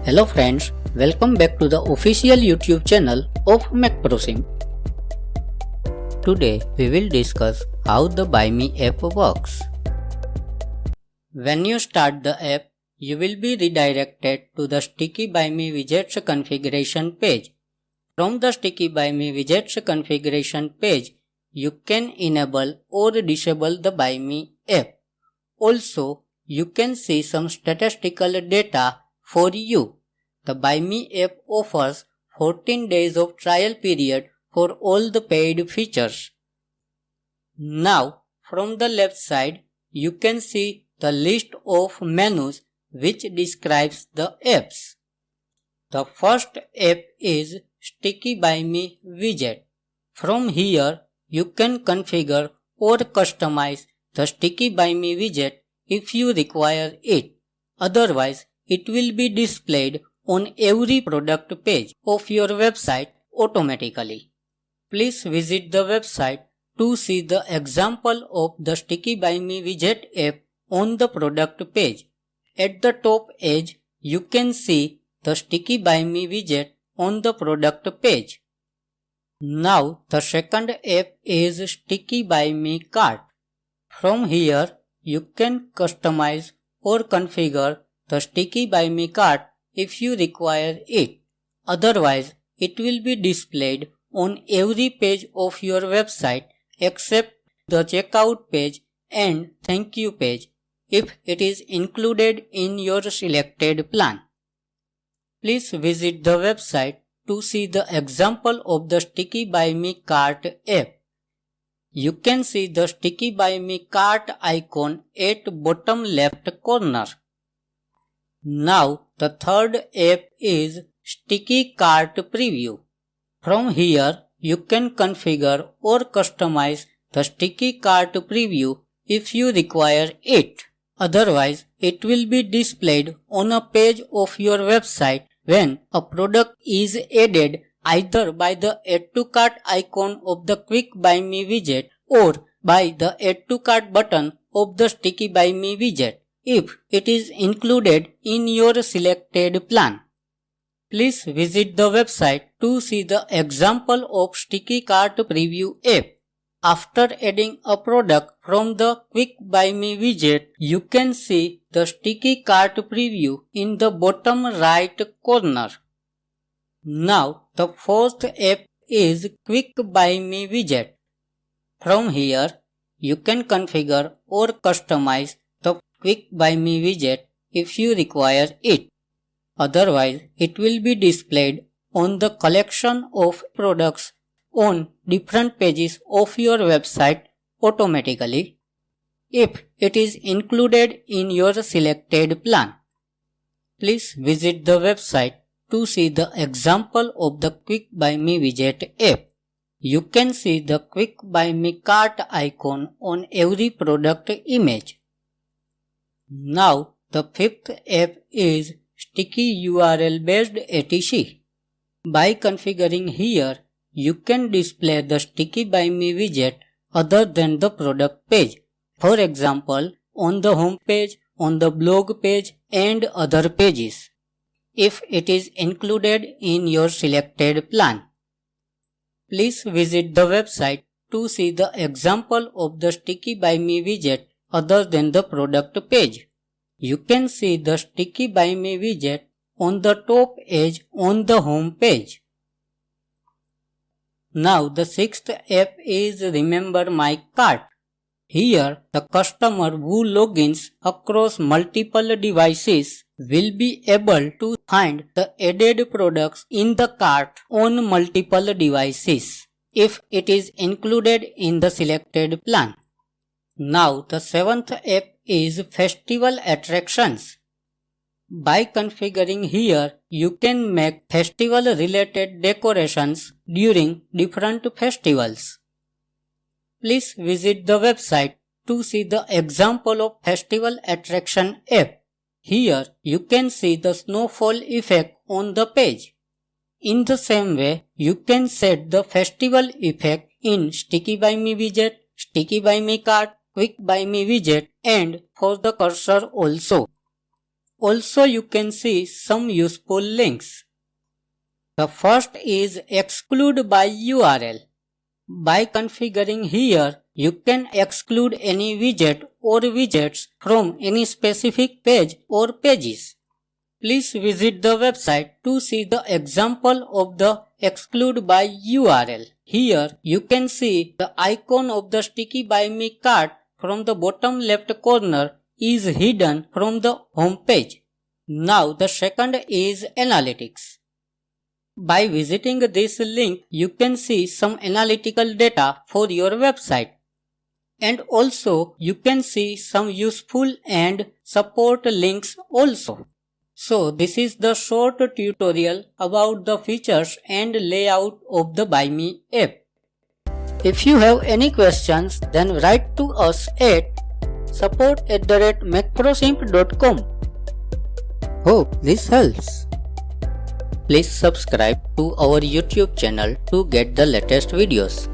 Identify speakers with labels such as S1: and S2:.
S1: Hello friends, welcome back to the official YouTube channel of MacProSim. Today we will discuss how the Buy Me app works. When you start the app, you will be redirected to the Sticky Buy Me widgets configuration page. From the Sticky Buy Me widgets configuration page, you can enable or disable the Buy Me app. Also, you can see some statistical data for you. The Buy Me app offers 14 days of trial period for all the paid features. Now, from the left side, you can see the list of menus which describes the apps. The first app is Sticky Buy Me widget. From here, you can configure or customize the Sticky Buy Me widget if you require it. Otherwise, it will be displayed on every product page of your website automatically. Please visit the website to see the example of the Sticky Buy Me widget app on the product page. At the top edge, you can see the Sticky Buy Me widget on the product page. Now, the second app is Sticky Buy Me Cart. From here, you can customize or configure the Sticky Buy Me Cart if you require it. Otherwise, it will be displayed on every page of your website except the checkout page and thank you page if it is included in your selected plan. Please visit the website to see the example of the Sticky Buy Me Cart app. You can see the Sticky Buy Me Cart icon at bottom left corner. Now, the third app is Sticky Cart Preview. From here, you can configure or customize the Sticky Cart Preview if you require it. Otherwise, it will be displayed on a page of your website when a product is added either by the Add to Cart icon of the Quick Buy Me widget or by the Add to Cart button of the Sticky Buy Me widget if it is included in your selected plan. Please visit the website to see the example of Sticky Cart Preview app. After adding a product from the Quick Buy Me widget, you can see the Sticky Cart Preview in the bottom right corner. Now, the fourth app is Quick Buy Me widget. From here, you can configure or customize the Quick Buy Me widget if you require it. Otherwise, it will be displayed on the collection of products on different pages of your website automatically if it is included in your selected plan. Please visit the website to see the example of the Quick Buy Me widget app. You can see the Quick Buy Me cart icon on every product image. Now, the fifth app is Sticky URL based ATC. By configuring here, you can display the Sticky Buy Me widget other than the product page. For example, on the home page, on the blog page and other pages, if it is included in your selected plan. Please visit the website to see the example of the Sticky Buy Me widget other than the product page. You can see the Sticky Buy Me widget on the top edge on the home page. Now, the sixth app is Remember My Cart. Here, the customer who logins across multiple devices will be able to find the added products in the cart on multiple devices if it is included in the selected plan. Now, the seventh app is Festival Attractions. By configuring here, you can make festival related decorations during different festivals. Please visit the website to see the example of Festival Attraction app. Here, you can see the snowfall effect on the page. In the same way, you can set the festival effect in Sticky Buy Me widget, Sticky Buy Me cart, Quick Buy Me widget and for the cursor also. Also you can see some useful links. The first is exclude by URL. By configuring here, you can exclude any widget or widgets from any specific page or pages. Please visit the website to see the example of the exclude by URL. Here you can see the icon of the Sticky By Me card from the bottom left corner is hidden from the home page. Now the second is analytics. By visiting this link, you can see some analytical data for your website. And also you can see some useful and support links also. So this is the short tutorial about the features and layout of the By Me app. If you have any questions, then write to us at support@macprosimp.com. Hope this helps. Please subscribe to our YouTube channel to get the latest videos.